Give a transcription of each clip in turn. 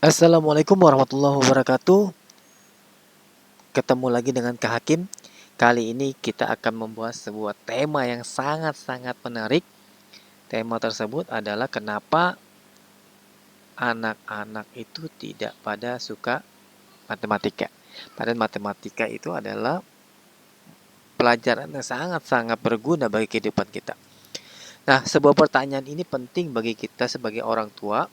Assalamualaikum warahmatullahi wabarakatuh. Ketemu lagi dengan Kak Hakim. Kali ini kita akan membahas sebuah tema yang sangat-sangat menarik. Tema tersebut adalah kenapa anak-anak itu tidak pada suka matematika. Padahal matematika itu adalah pelajaran yang sangat-sangat berguna bagi kehidupan kita. Nah, sebuah pertanyaan ini penting bagi kita sebagai orang tua,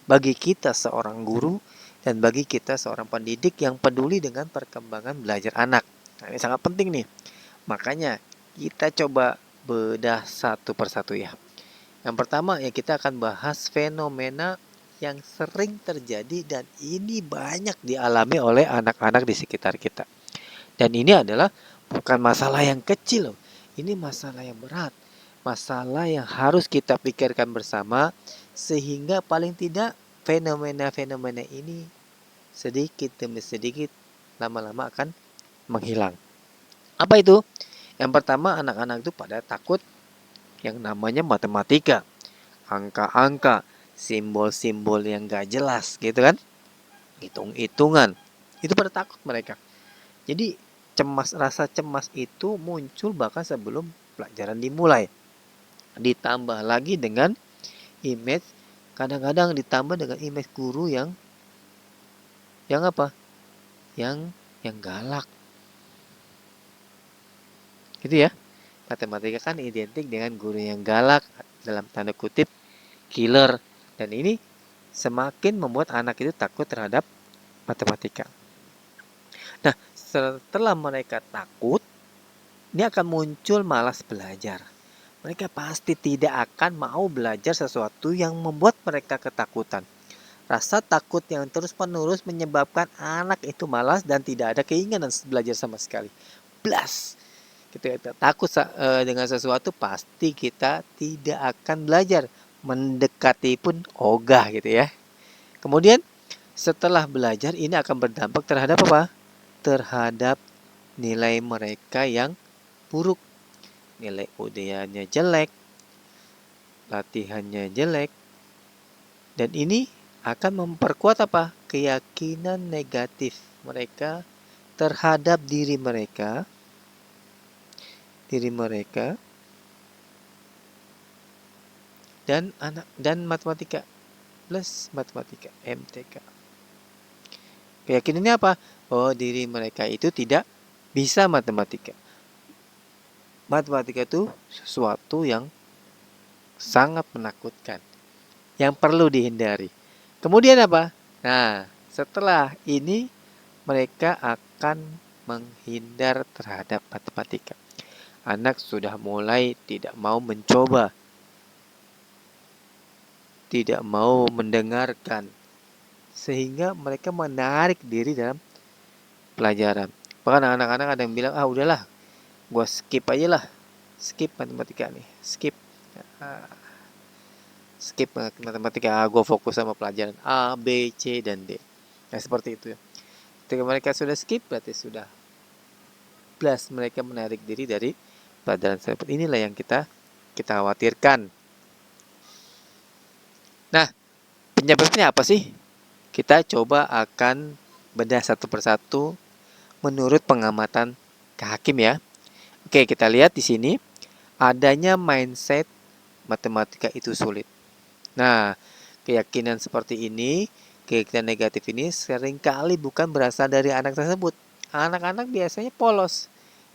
bagi kita seorang guru, dan bagi kita seorang pendidik yang peduli dengan perkembangan belajar anak. Nah, ini sangat penting nih. Makanya kita coba bedah satu persatu ya. Yang pertama ya, kita akan bahas fenomena yang sering terjadi dan ini banyak dialami oleh anak-anak di sekitar kita. Dan ini adalah bukan masalah yang kecil loh. Ini masalah yang berat. Masalah yang harus kita pikirkan bersama sehingga paling tidak fenomena-fenomena ini sedikit demi sedikit lama-lama akan menghilang. Apa itu? Yang pertama, anak-anak itu pada takut yang namanya matematika, angka-angka, simbol-simbol yang gak jelas gitu kan, hitung-hitungan, itu pada takut mereka. Jadi rasa cemas itu muncul bahkan sebelum pelajaran dimulai. Ditambah lagi dengan image, kadang-kadang ditambah dengan image guru yang apa? Yang galak. Gitu ya. Matematika kan identik dengan guru yang galak, dalam tanda kutip killer, dan ini semakin membuat anak itu takut terhadap matematika. Nah, setelah mereka takut, ini akan muncul malas belajar. Mereka pasti tidak akan mau belajar sesuatu yang membuat mereka ketakutan. Rasa takut yang terus-menerus menyebabkan anak itu malas dan tidak ada keinginan belajar sama sekali. Blas. Ketika kita takut dengan sesuatu, pasti kita tidak akan belajar. Mendekati pun ogah gitu ya. Kemudian setelah belajar ini akan berdampak terhadap apa? Terhadap nilai mereka yang buruk. Nilai ujiannya jelek, latihannya jelek, dan ini akan memperkuat apa? Keyakinan negatif mereka terhadap diri mereka dan matematika plus matematika MTK. Keyakinannya apa? Oh, diri mereka itu tidak bisa matematika. Matematika itu sesuatu yang sangat menakutkan, yang perlu dihindari. Kemudian apa? Nah, setelah ini mereka akan menghindar terhadap matematika. Anak sudah mulai tidak mau mencoba, tidak mau mendengarkan, sehingga mereka menarik diri dalam pelajaran. Bahkan anak-anak ada yang bilang, udahlah, gue skip aja lah, skip matematika nih, skip matematika, gue fokus sama pelajaran A, B, C, dan D. Nah, seperti itu ya. Ketika mereka sudah skip, berarti sudah plus mereka menarik diri dari pelajaran tersebut. Inilah yang kita khawatirkan. Nah, penyebabnya apa sih? Kita coba akan bedah satu persatu menurut pengamatan Kak Hakim ya. Oke, kita lihat di sini adanya mindset matematika itu sulit. Nah, keyakinan seperti ini, keyakinan negatif ini seringkali bukan berasal dari anak tersebut. Anak-anak biasanya polos,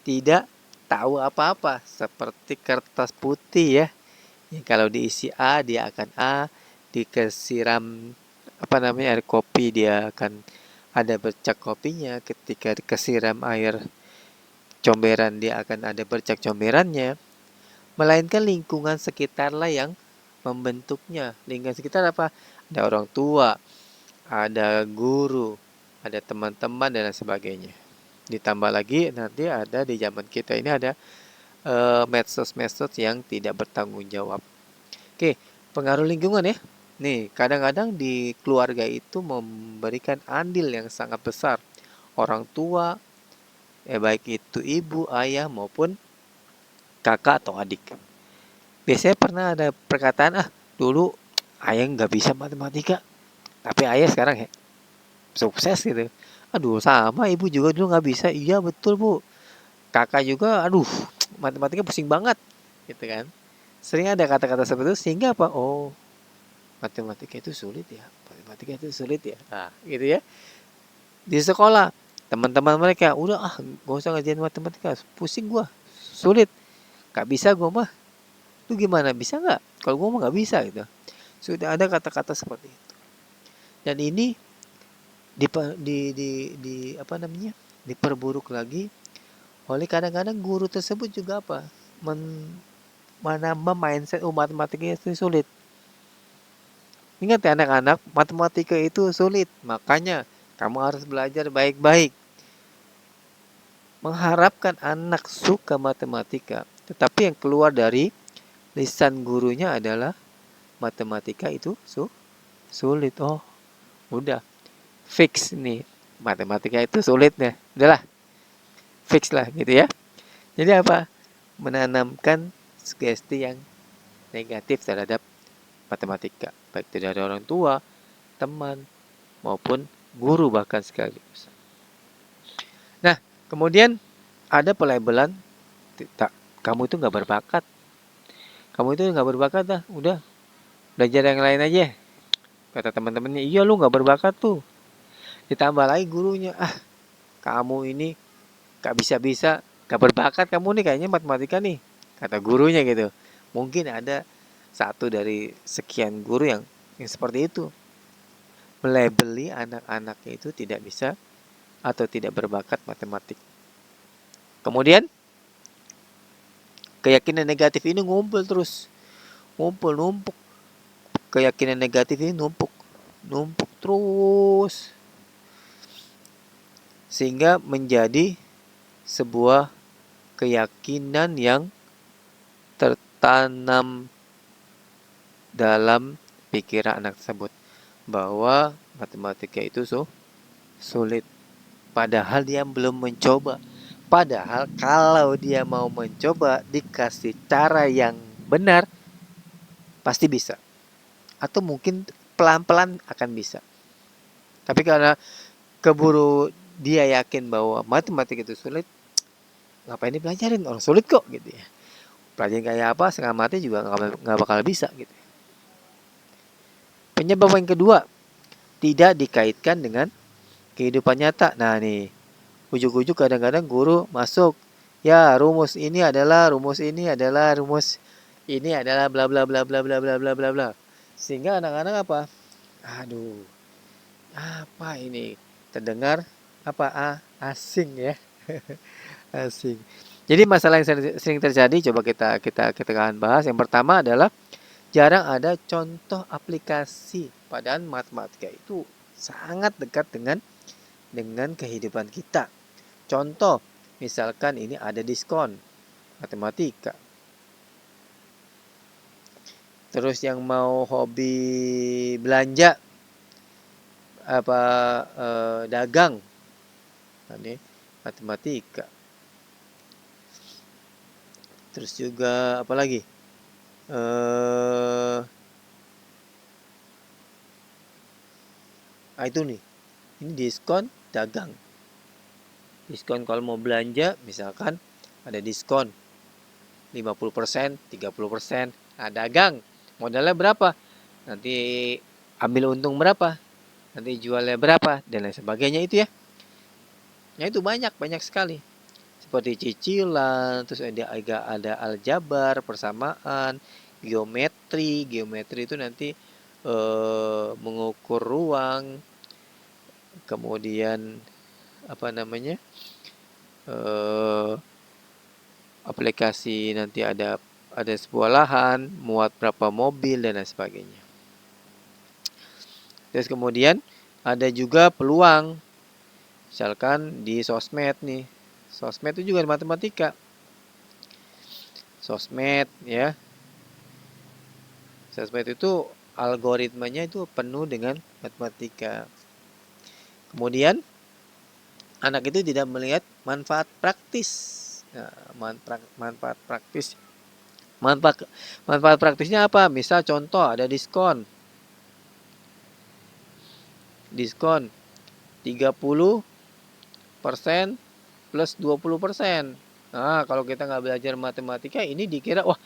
tidak tahu apa-apa, seperti kertas putih ya. Kalau diisi A, dia akan A, dikesiram air kopi, dia akan ada bercak kopinya. Ketika dikesiram air comberan, dia akan ada bercak comberannya. Melainkan lingkungan sekitarlah yang membentuknya. Lingkungan sekitar apa? Ada orang tua, ada guru, ada teman-teman dan sebagainya. Ditambah lagi nanti ada di zaman kita ini ada medsos-medsos yang tidak bertanggung jawab. Oke, pengaruh lingkungan ya. Nih, kadang-kadang di keluarga itu memberikan andil yang sangat besar. Orang tua, baik itu ibu, ayah maupun kakak atau adik. Biasanya pernah ada perkataan, dulu ayah nggak bisa matematika, Tapi ayah sekarang sukses gitu. Aduh, sama ibu juga dulu nggak bisa. Iya betul bu. Kakak juga, aduh, matematika pusing banget, gitu kan. Sering ada kata-kata seperti itu sehingga apa? Oh, matematika itu sulit ya. Matematika itu sulit ya. Nah, gitu ya. Di sekolah, teman-teman mereka udah gak usah ngajarin matematika, pusing gua, sulit, gak bisa gua mah. Lu gimana, bisa nggak? Kalau gua mah nggak bisa gitu. Sudah ada kata-kata seperti itu. Dan ini di apa namanya? Diperburuk lagi oleh kadang-kadang guru tersebut juga apa? Menambah mindset matematika itu sulit. Ingat ya anak-anak, matematika itu sulit. Makanya kamu harus belajar baik-baik. Mengharapkan anak suka matematika, tetapi yang keluar dari lisan gurunya adalah matematika itu sulit. Oh, udah fix nih. Matematika itu sulit nih. Udahlah, fix lah gitu ya. Jadi apa? Menanamkan sugesti yang negatif terhadap matematika, baik dari orang tua, teman, maupun guru bahkan sekaligus. Nah, kemudian ada pelabelan, tak, kamu itu nggak berbakat, kamu itu nggak berbakat dah, udah belajar yang lain aja. Kata teman-temannya, iya lu nggak berbakat tuh. Ditambah lagi gurunya, kamu ini gak bisa-bisa, gak berbakat kamu nih kayaknya matematika nih. Kata gurunya gitu. Mungkin ada satu dari sekian guru yang seperti itu. Melabeli anak-anaknya itu tidak bisa atau tidak berbakat matematik. Kemudian keyakinan negatif ini ngumpul terus. Ngumpul, numpuk. Keyakinan negatif ini numpuk. Numpuk terus. Sehingga menjadi sebuah keyakinan yang tertanam dalam pikiran anak tersebut. Bahwa matematika itu sulit. Padahal dia belum mencoba. Padahal kalau dia mau mencoba dikasih cara yang benar, pasti bisa. Atau mungkin pelan-pelan akan bisa. Tapi karena keburu dia yakin bahwa matematika itu sulit, ngapain dipelajarin? Orang sulit kok gitu ya. Pelajaran kayak apa setengah mati juga nggak bakal bisa gitu. Penyebab yang kedua, tidak dikaitkan dengan kehidupan nyata. Nah nih, ujuk-ujuk kadang-kadang guru masuk, ya rumus ini adalah bla bla bla bla bla bla bla bla bla. Sehingga anak-anak apa? Aduh, apa ini? Terdengar asing ya. Asing. Jadi masalah yang sering terjadi coba kita akan bahas. Yang pertama adalah jarang ada contoh aplikasi. Padahal matematika itu sangat dekat dengan kehidupan kita. Contoh, misalkan ini ada diskon matematika. Terus yang mau hobi belanja dagang, ini matematika. Terus juga apa lagi? Itu nih, ini diskon dagang. Diskon kalau mau belanja, misalkan ada diskon 50%, 30%. Nah, dagang. Modalnya berapa? Nanti ambil untung berapa? Nanti jualnya berapa? Dan lain sebagainya itu ya. Ya itu banyak sekali. Seperti cicilan, terus ada aljabar, persamaan, geometri. Geometri itu nanti mengukur ruang. Kemudian apa namanya? Aplikasi nanti ada sebuah lahan, muat berapa mobil dan lain sebagainya. Terus kemudian ada juga peluang, misalkan di sosmed nih. Sosmed itu juga matematika. Sosmed ya. Sosmed itu algoritmanya itu penuh dengan matematika. Kemudian anak itu tidak melihat manfaat praktis. Nah, manfaat praktis. Manfaat praktisnya apa? Misal contoh ada diskon. diskon 30% plus 20%. Nah, kalau kita nggak belajar matematika, ini dikira, wah,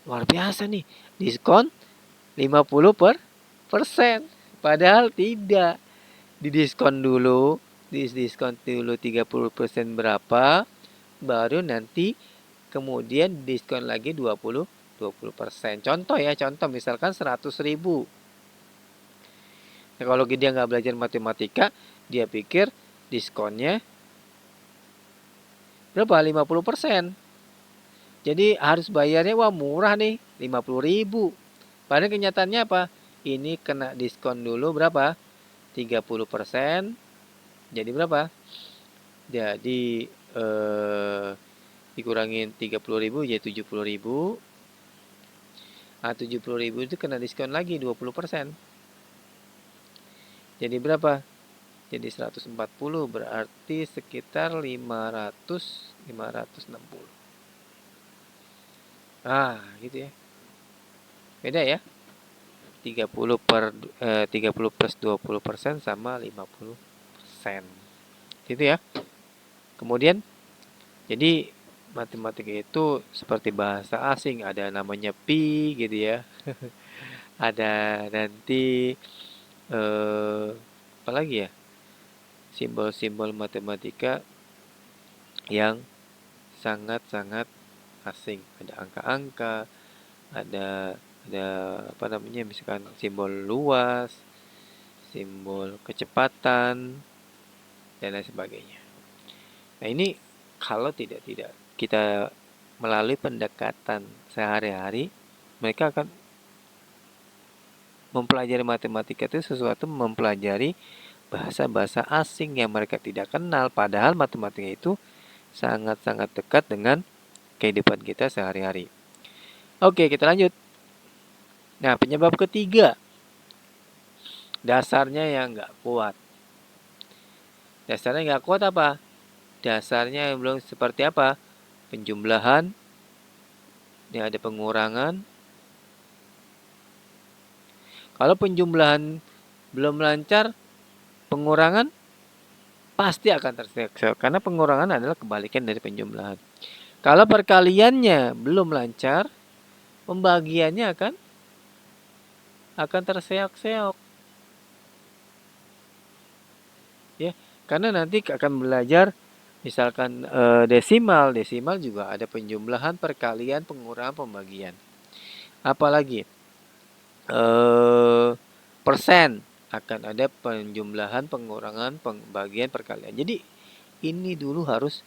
luar biasa nih, diskon 50%. Padahal tidak. Didiskon dulu 30% berapa, baru nanti kemudian diskon lagi 20%. Contoh ya, contoh misalkan 100.000. Nah, kalau dia nggak belajar matematika, dia pikir diskonnya berapa? 50%. Jadi harus bayarnya, wah murah nih, 50.000. Padahal kenyataannya apa? Ini kena diskon dulu berapa? 30%. Jadi berapa? Jadi dikurangin 30.000 jadi 70.000. Nah, 70.000 itu kena diskon lagi 20%. Jadi berapa? Jadi 140, berarti sekitar 560. Ah, gitu ya. Beda ya. 30 plus 20% sama 50%. Gitu ya. Kemudian jadi matematika itu seperti bahasa asing, ada namanya pi gitu ya. Ada nanti apa lagi ya? Simbol-simbol matematika yang sangat-sangat asing. Ada angka-angka, ada apa namanya, misalkan simbol luas, simbol kecepatan, dan lain sebagainya. Nah, ini kalau tidak kita melalui pendekatan sehari-hari, mereka akan mempelajari matematika itu sesuatu mempelajari bahasa-bahasa asing yang mereka tidak kenal, padahal matematika itu sangat-sangat dekat dengan kehidupan kita sehari-hari. Oke, kita lanjut. Nah, penyebab ketiga, dasarnya yang nggak kuat. Dasarnya nggak kuat apa? Dasarnya yang belum seperti apa? Penjumlahan, ini ada pengurangan. Kalau penjumlahan belum lancar, pengurangan pasti akan terseok karena pengurangan adalah kebalikan dari penjumlahan. Kalau perkaliannya belum lancar, pembagiannya akan terseok-seok. Ya, karena nanti akan belajar misalkan desimal juga ada penjumlahan, perkalian, pengurangan, pembagian. Apalagi persen akan ada penjumlahan, pengurangan, pembagian, perkalian. Jadi ini dulu harus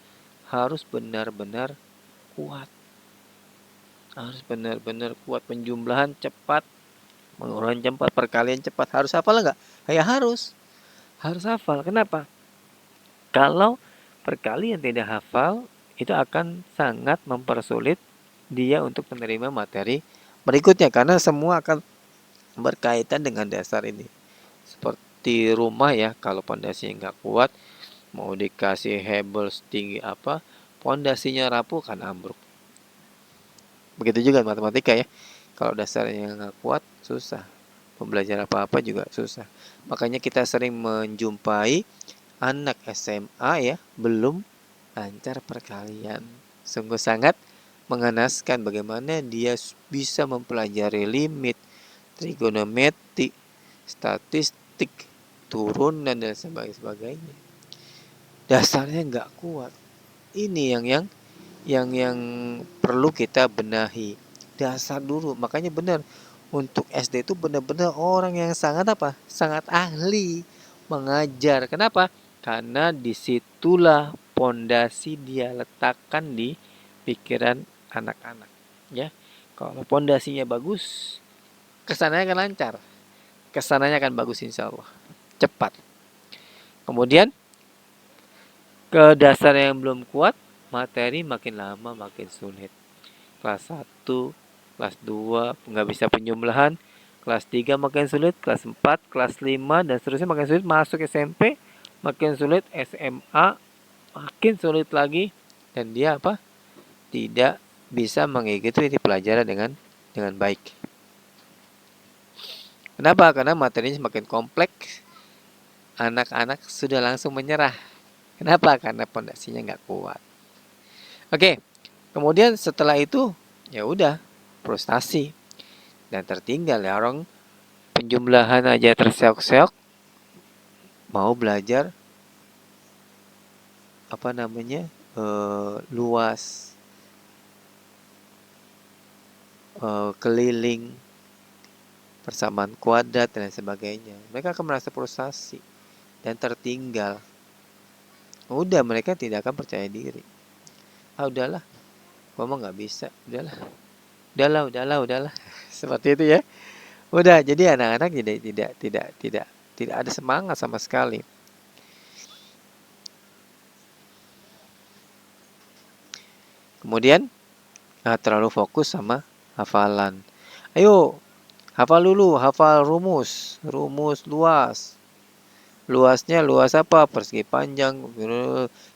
benar-benar kuat. Harus benar-benar kuat, penjumlahan cepat, pengurangan cepat, perkalian cepat. Harus hafal enggak? Ya harus hafal. Kenapa? Kalau perkalian tidak hafal, itu akan sangat mempersulit dia untuk menerima materi berikutnya karena semua akan berkaitan dengan dasar ini. Seperti rumah ya, kalau pondasinya nggak kuat, mau dikasih hebel setinggi apa, pondasinya rapuh kan ambruk. Begitu juga matematika ya, kalau dasarnya nggak kuat, susah. Pembelajaran apa-apa juga susah. Makanya kita sering menjumpai anak SMA ya, belum lancar perkalian. Sungguh sangat mengenaskan bagaimana dia bisa mempelajari limit, trigonometri, statistik, turunan dan sebagainya. Dasarnya nggak kuat. Ini yang perlu kita benahi. Dasar dulu. Makanya benar, untuk SD itu benar-benar orang yang sangat apa? Sangat ahli mengajar. Kenapa? Karena disitulah pondasi dia letakkan di pikiran anak-anak. Ya, kalau pondasinya bagus, kesananya akan lancar. Kesananya akan bagus insya Allah. Cepat. Kemudian ke dasar yang belum kuat, materi makin lama makin sulit. Kelas 1, kelas 2 nggak bisa penjumlahan, kelas 3 makin sulit, kelas 4, kelas 5 dan seterusnya makin sulit, masuk SMP makin sulit, SMA makin sulit lagi, dan dia apa? Tidak bisa mengikuti pelajaran dengan baik. Kenapa? Karena materinya semakin kompleks, anak-anak sudah langsung menyerah. Kenapa? Karena pondasinya nggak kuat. Oke, kemudian setelah itu ya udah frustasi dan tertinggal ya orang penjumlahan aja terseok-seok, mau belajar apa namanya luas, keliling, persamaan kuadrat dan lain sebagainya. Mereka akan merasa frustasi dan tertinggal. Udah mereka tidak akan percaya diri. Udahlah, gua mah nggak bisa. Udahlah. Seperti itu ya. Udah, jadi anak-anak tidak ada semangat sama sekali. Kemudian terlalu fokus sama hafalan. Ayo, hafal dulu, hafal rumus luas. Luasnya luas apa? Persegi panjang,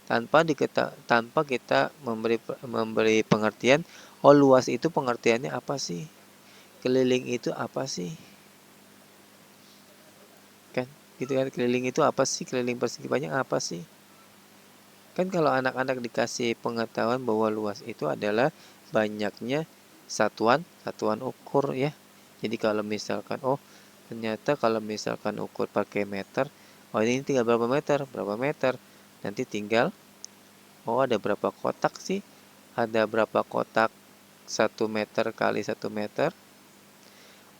tanpa kita memberi pengertian. Oh, luas itu pengertiannya apa sih? Keliling itu apa sih? Kan, gitu kan, keliling itu apa sih? Keliling persegi panjang apa sih? Kan kalau anak-anak dikasih pengetahuan bahwa luas itu adalah banyaknya satuan ukur ya. Jadi kalau misalkan ternyata kalau misalkan ukur pakai meter, ini tinggal berapa meter. Nanti tinggal ada berapa kotak sih? Ada berapa kotak 1 meter kali 1 meter.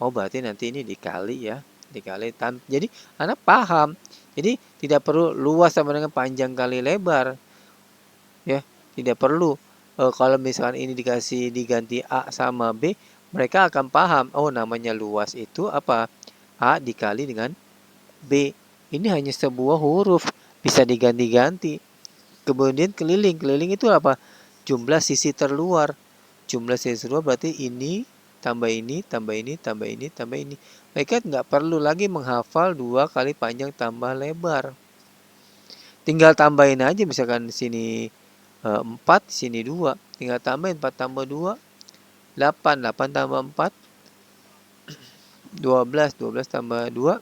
Berarti nanti ini dikali ya. Jadi anak paham. Jadi tidak perlu luas sama dengan panjang kali lebar. Ya, tidak perlu. Kalau misalkan ini diganti A sama B, mereka akan paham. Namanya luas itu apa? A dikali dengan B. Ini hanya sebuah huruf, bisa diganti-ganti. Kemudian keliling itu apa? Jumlah sisi terluar. Jumlah sisi terluar berarti ini tambah ini, tambah ini, tambah ini, tambah ini. Mereka nggak perlu lagi menghafal 2 kali panjang tambah lebar. Tinggal tambahin aja, misalkan sini 4, sini 2. Tinggal tambahin 4 tambah 2, 8. 8 tambah 4, 12. 12 tambah 2,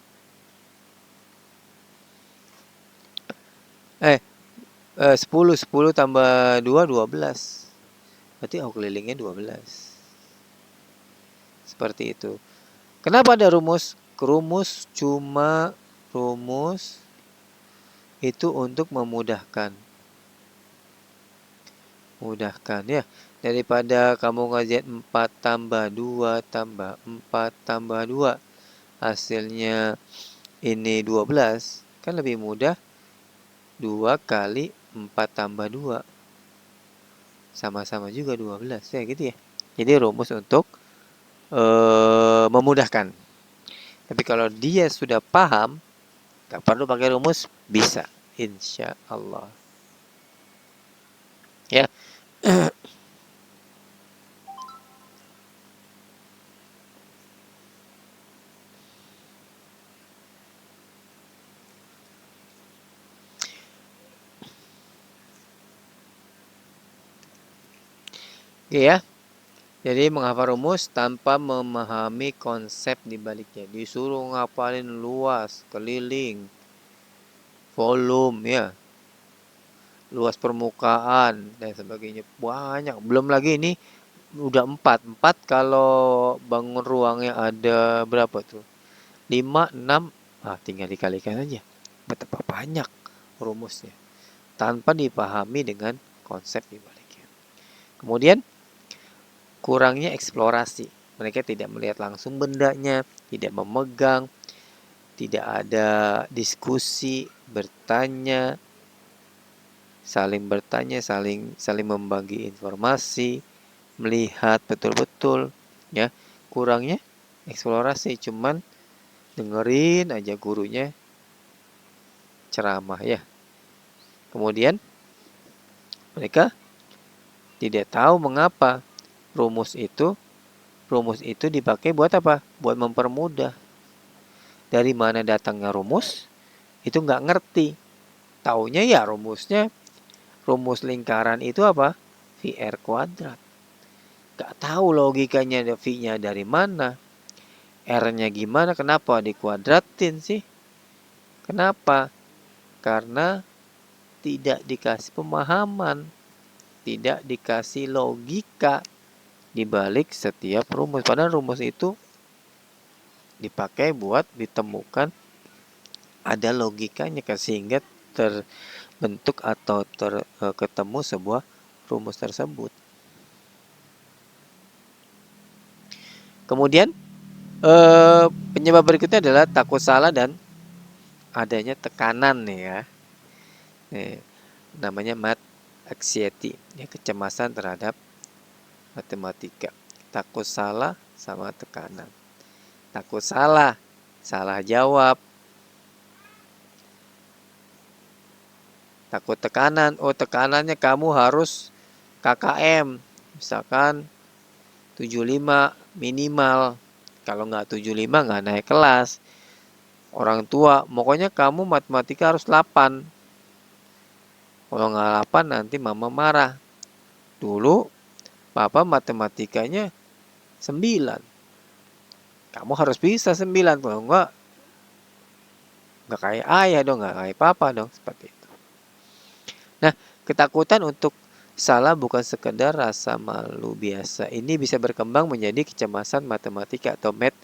10. 10 tambah 2, 12. Berarti kelilingnya 12. Seperti itu. Kenapa ada rumus? Rumus itu untuk memudahkan. Ya. Daripada kamu ngajet 4 tambah 2 tambah 4 tambah 2, hasilnya ini 12, kan lebih mudah 2 kali 4 tambah 2 sama-sama juga 12 ya gitu ya. Jadi rumus untuk memudahkan. Tapi kalau dia sudah paham, gak perlu pakai rumus, bisa, insya Allah ya. Oke ya. Jadi menghafal rumus tanpa memahami konsep di baliknya. Disuruh ngapalin luas, keliling, volume ya, luas permukaan dan sebagainya. Banyak. Belum lagi ini udah 4. 4 kalau bangun ruangnya ada berapa tuh? 5, 6. Tinggal dikalikan aja. Betapa banyak rumusnya. Tanpa dipahami dengan konsep di baliknya. Kemudian kurangnya eksplorasi. Mereka tidak melihat langsung bendanya, tidak memegang, tidak ada diskusi, saling bertanya, saling membagi informasi, melihat betul-betul ya. Kurangnya eksplorasi, cuman dengerin aja gurunya ceramah ya. Kemudian mereka tidak tahu mengapa rumus itu dipakai buat apa? Buat mempermudah. Dari mana datangnya rumus? Itu nggak ngerti. Taunya ya rumus lingkaran itu apa? VR kuadrat. Nggak tahu logikanya V-nya dari mana. R-nya gimana? Kenapa dikuadratin sih? Kenapa? Karena tidak dikasih pemahaman, tidak dikasih logika di balik setiap rumus. Padahal rumus itu dipakai buat ditemukan ada logikanya sehingga terbentuk atau ketemu sebuah rumus tersebut. Kemudian penyebab berikutnya adalah takut salah dan adanya tekanan nih ya. Namanya math anxiety, ya, kecemasan terhadap matematika. Takut salah sama tekanan. Takut salah, salah jawab. Takut tekanan, oh tekanannya kamu harus KKM, misalkan 75 minimal. Kalau nggak 75 nggak naik kelas. Orang tua, pokoknya kamu matematika harus 8. Kalau nggak 8 nanti mama marah. Dulu papa matematikanya 9. Kamu harus bisa 9, kalau nggak kayak ayah dong, nggak kayak papa dong, seperti itu. Nah, ketakutan untuk salah bukan sekedar rasa malu biasa. Ini bisa berkembang menjadi kecemasan matematika atau math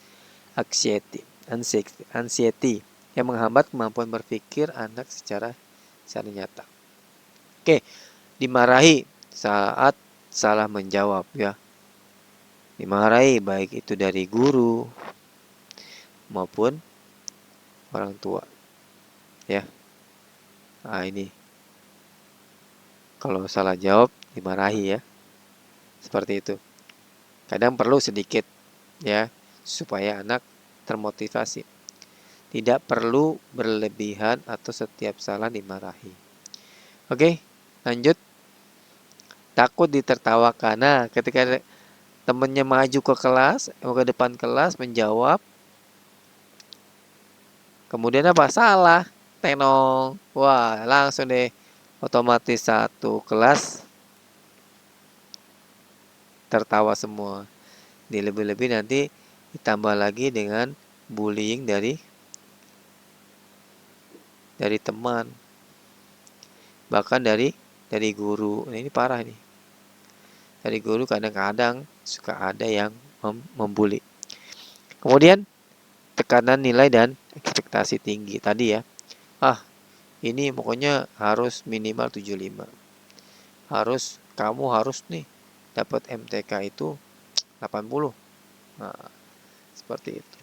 anxiety yang menghambat kemampuan berpikir anak secara nyata. Oke, dimarahi saat salah menjawab ya. Dimarahi baik itu dari guru maupun orang tua. Ya. Nah, ini kalau salah jawab dimarahi ya. Seperti itu. Kadang perlu sedikit ya supaya anak termotivasi. Tidak perlu berlebihan atau setiap salah dimarahi. Oke, lanjut. Takut ditertawakan. Nah, ketika temannya maju ke kelas, ke depan kelas menjawab, kemudian apa? Salah. Tenong. Wah, langsung deh otomatis satu kelas tertawa semua. Lebih-lebih nanti ditambah lagi dengan bullying dari teman, bahkan dari guru. Nah, ini parah nih. Dari guru kadang-kadang suka ada yang membuli. Kemudian tekanan nilai dan ekspektasi tinggi tadi ya. Ini pokoknya harus minimal 75. Kamu harus nih dapat MTK itu 80. Nah, seperti itu.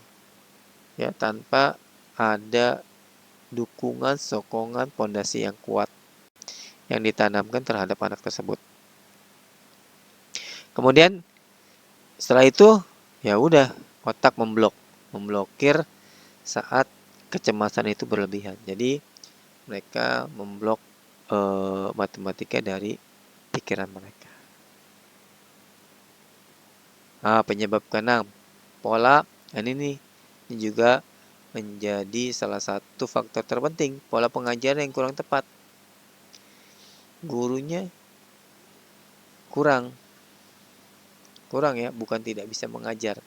Ya, tanpa ada dukungan, sokongan, pondasi yang kuat yang ditanamkan terhadap anak tersebut. Kemudian setelah itu ya udah otak memblokir saat kecemasan itu berlebihan. Jadi mereka memblok matematika dari pikiran mereka. Penyebab keenam, pola. Ini juga menjadi salah satu faktor terpenting, pola pengajaran yang kurang tepat. Gurunya kurang ya, bukan tidak bisa mengajar.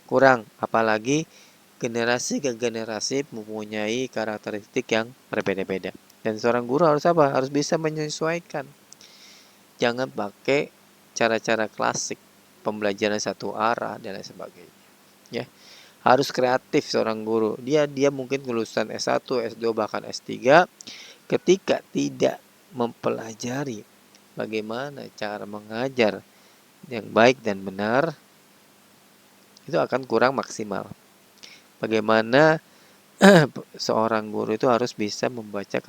Kurang, apalagi generasi ke generasi mempunyai karakteristik yang berbeda-beda. Dan seorang guru harus apa? Harus bisa menyesuaikan. Jangan pakai cara-cara klasik, pembelajaran satu arah dan lain sebagainya. Ya, harus kreatif seorang guru. Dia mungkin lulusan S1, S2 bahkan S3, ketika tidak mempelajari bagaimana cara mengajar yang baik dan benar, itu akan kurang maksimal. Bagaimana seorang guru itu harus bisa membaca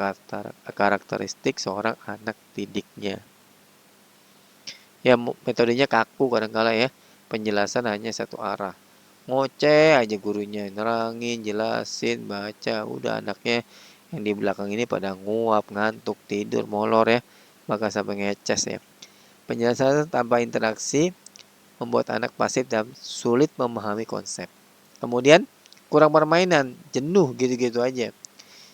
karakteristik seorang anak didiknya. Ya, metodenya kaku kadang-kala ya. Penjelasan hanya satu arah. Ngoceh aja gurunya, nerangin, jelasin, baca. Udah anaknya yang di belakang ini pada nguap, ngantuk, tidur, molor ya. Bahkan sampai ngeces ya. Penjelasan tanpa interaksi membuat anak pasif dan sulit memahami konsep. Kemudian kurang permainan, jenuh gitu-gitu aja.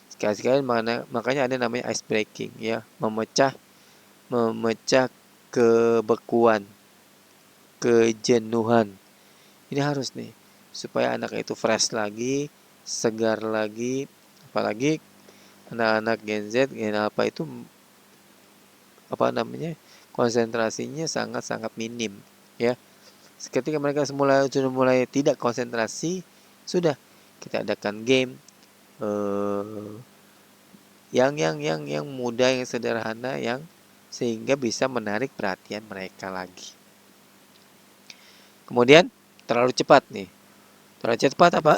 Sekali-sekali makanya ada namanya ice breaking ya, memecah kebekuan, kejenuhan. Ini harus nih supaya anak itu fresh lagi, segar lagi, apalagi anak-anak Gen Z, Gen Alpha itu konsentrasinya sangat-sangat minim, ya. Ketika mereka sudah mulai tidak konsentrasi, sudah kita adakan game yang mudah, yang sederhana, yang sehingga bisa menarik perhatian mereka lagi. Kemudian terlalu cepat nih. Terlalu cepat apa?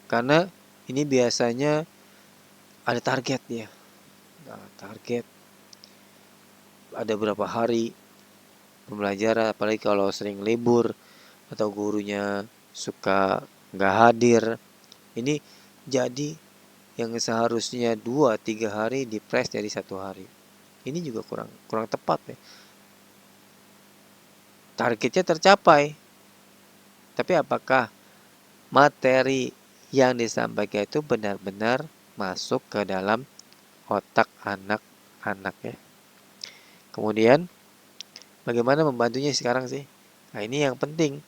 Karena ini biasanya ada target ya. Nah, target ada berapa hari pembelajaran, apalagi kalau sering libur atau gurunya suka nggak hadir. Ini jadi yang seharusnya 2-3 hari dipres jadi 1 hari. Ini juga kurang tepat ya. Targetnya tercapai, tapi apakah materi yang disampaikan itu benar-benar masuk ke dalam otak anak-anak ya. Kemudian bagaimana membantunya sekarang sih? Nah, ini yang penting.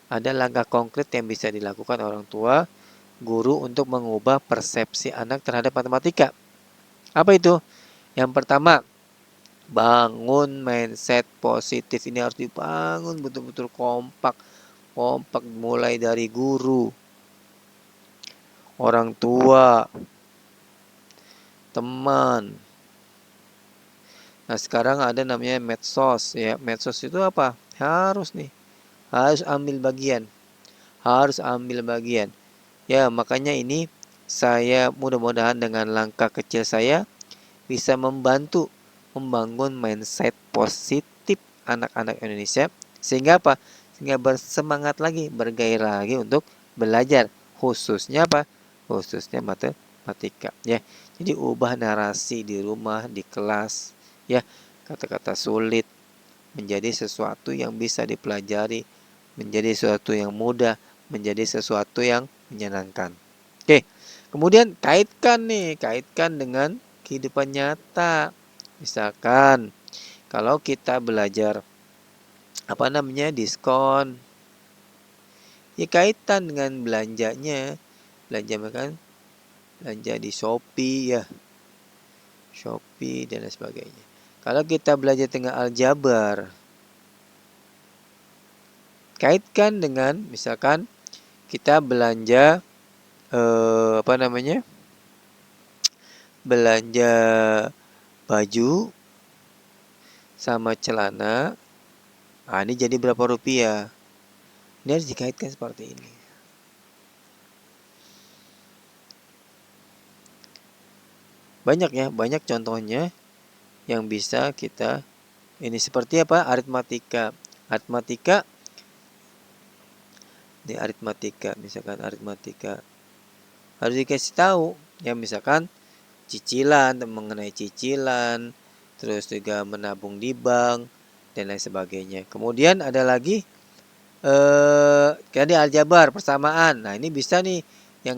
Ada langkah konkret yang bisa dilakukan orang tua, guru untuk mengubah persepsi anak terhadap matematika. Apa itu? Yang pertama, bangun mindset positif. Ini harus dibangun betul-betul kompak mulai dari guru, orang tua, teman. Nah, sekarang ada namanya medsos ya. Medsos itu apa? Harus ambil bagian. Ya, makanya ini saya mudah-mudahan dengan langkah kecil saya bisa membantu membangun mindset positif anak-anak Indonesia, sehingga apa? Sehingga bersemangat lagi, bergairah lagi untuk belajar, khususnya apa? Khususnya matematika ya. Jadi ubah narasi di rumah, di kelas ya. Kata-kata sulit menjadi sesuatu yang bisa dipelajari, menjadi sesuatu yang mudah, menjadi sesuatu yang menyenangkan. Oke. Kemudian kaitkan dengan kehidupan nyata. Misalkan kalau kita belajar diskon, ya kaitan dengan belanjanya, belanja di Shopee ya, Shopee dan lain sebagainya. Kalau kita belajar dengan aljabar, kaitkan dengan misalkan kita belanja belanja baju sama celana. Nah, ini jadi berapa rupiah? Ini harus dikaitkan seperti ini. Banyak contohnya yang bisa kita ini seperti apa? Aritmatika misalkan aritmatika harus dikasih tahu ya, misalkan mengenai cicilan, terus juga menabung di bank dan lain sebagainya. Kemudian ada lagi tadi aljabar persamaan. Nah, ini bisa nih yang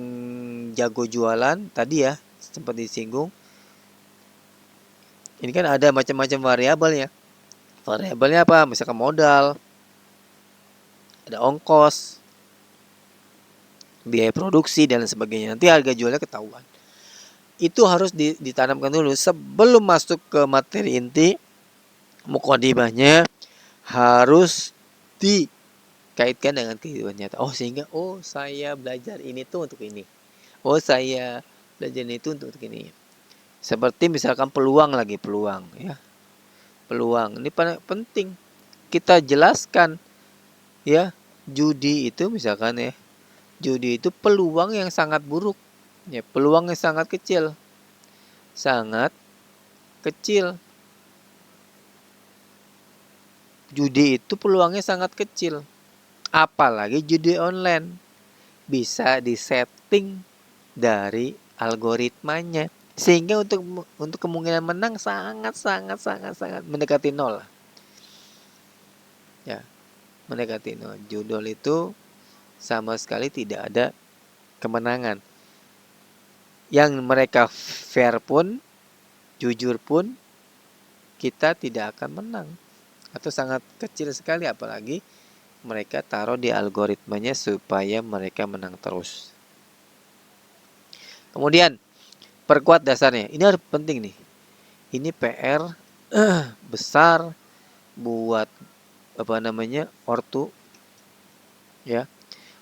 jago jualan tadi ya, sempat disinggung. Ini kan ada macam-macam variabel ya. Variabelnya apa? Misalkan modal, ada ongkos, biaya produksi dan sebagainya. Nanti harga jualnya ketahuan. Itu harus ditanamkan dulu sebelum masuk ke materi inti. Mukadimahnya harus dikaitkan dengan kehidupan nyata. Sehingga saya belajar ini tuh untuk ini. Saya belajar itu untuk ini. Seperti misalkan peluang ya. Peluang ini penting kita jelaskan ya. Judi itu misalkan ya. Judi itu peluang yang sangat buruk. Ya, peluang yang sangat kecil. Sangat kecil. Judi itu peluangnya sangat kecil. Apalagi judi online. Bisa disetting dari algoritmanya. Sehingga untuk kemungkinan menang sangat mendekati nol. Ya, mendekati nol. Judul itu sama sekali tidak ada kemenangan. Yang mereka fair pun, jujur pun, kita tidak akan menang. Atau sangat kecil sekali, apalagi mereka taruh di algoritmanya supaya mereka menang terus. Kemudian Perkuat dasarnya. Ini harus penting nih. Ini PR besar buat ortu ya.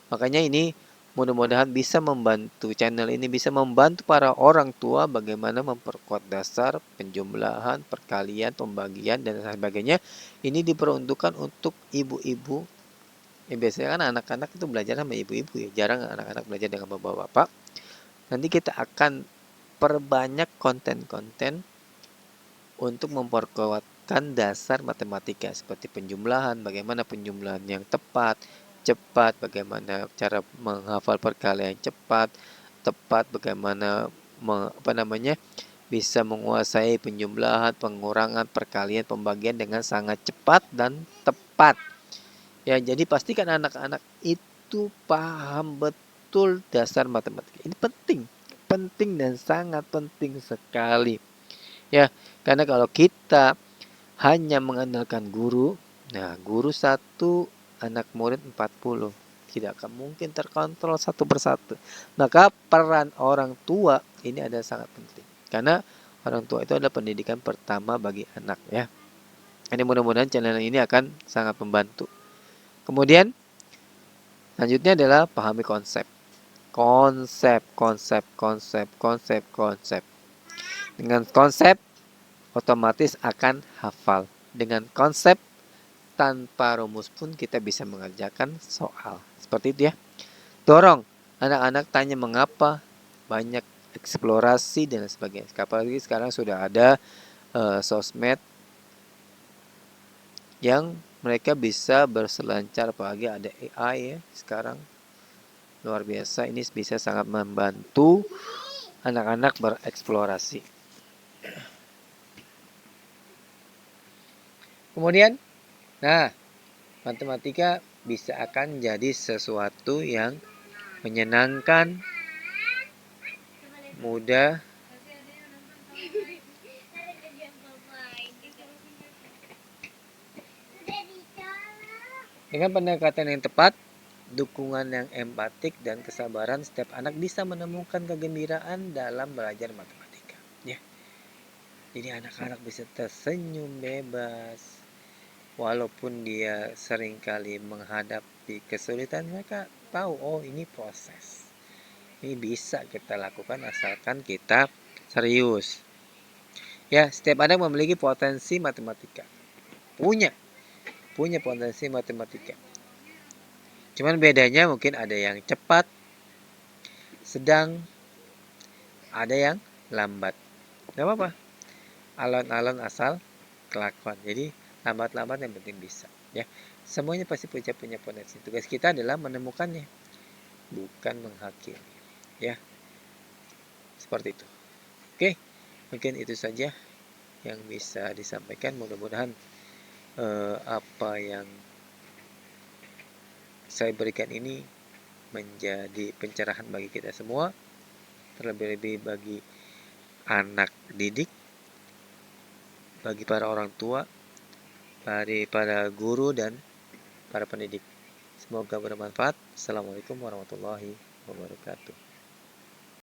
Makanya ini mudah-mudahan bisa membantu, channel ini bisa membantu para orang tua bagaimana memperkuat dasar penjumlahan, perkalian, pembagian dan sebagainya. Ini diperuntukkan untuk ibu-ibu. Biasanya kan anak-anak itu belajar sama ibu-ibu ya, jarang anak-anak belajar dengan bapak-bapak. Nanti kita akan perbanyak konten-konten untuk memperkuatkan dasar matematika seperti penjumlahan, bagaimana penjumlahan yang tepat, cepat, bagaimana cara menghafal perkalian cepat, tepat, bagaimana bisa menguasai penjumlahan, pengurangan, perkalian, pembagian dengan sangat cepat dan tepat. Ya, jadi pastikan anak-anak itu paham betul dasar matematika. Ini penting dan sangat penting sekali. Ya, karena kalau kita hanya mengandalkan guru, nah guru satu, anak murid 40, tidak akan mungkin terkontrol satu persatu. Maka peran orang tua ini ada sangat penting. Karena orang tua itu adalah pendidikan pertama bagi anak ya. Ini mudah-mudahan channel ini akan sangat membantu. Kemudian selanjutnya adalah pahami konsep. Konsep. Dengan konsep otomatis akan hafal. Dengan konsep tanpa rumus pun kita bisa mengerjakan soal. Seperti itu ya. Dorong anak-anak tanya mengapa, banyak eksplorasi dan sebagainya. Apalagi sekarang sudah ada sosmed yang mereka bisa berselancar, apalagi ada AI ya sekarang. Luar biasa, ini bisa sangat membantu anak-anak bereksplorasi. Kemudian, nah, matematika bisa akan jadi sesuatu yang menyenangkan, mudah, dengan pendekatan yang tepat, dukungan yang empatik dan kesabaran, setiap anak bisa menemukan kegembiraan dalam belajar matematika. Ya. Jadi anak-anak bisa tersenyum bebas, walaupun dia seringkali menghadapi kesulitan, mereka tahu, oh ini proses. Ini bisa kita lakukan asalkan kita serius. Ya, setiap anak memiliki potensi matematika. Punya potensi matematika. Cuman bedanya mungkin ada yang cepat, sedang, ada yang lambat. Gak apa-apa. Alon-alon asal kelakuan. Jadi lambat-lambat yang penting bisa. Ya, semuanya pasti punya potensi. Tugas kita adalah menemukannya, bukan menghakimi. Ya, seperti itu. Oke, mungkin itu saja yang bisa disampaikan. Mudah-mudahan apa yang saya berikan ini menjadi pencerahan bagi kita semua, terlebih-lebih bagi anak didik, bagi para orang tua, bagi para guru dan para pendidik. Semoga bermanfaat. Assalamualaikum warahmatullahi wabarakatuh.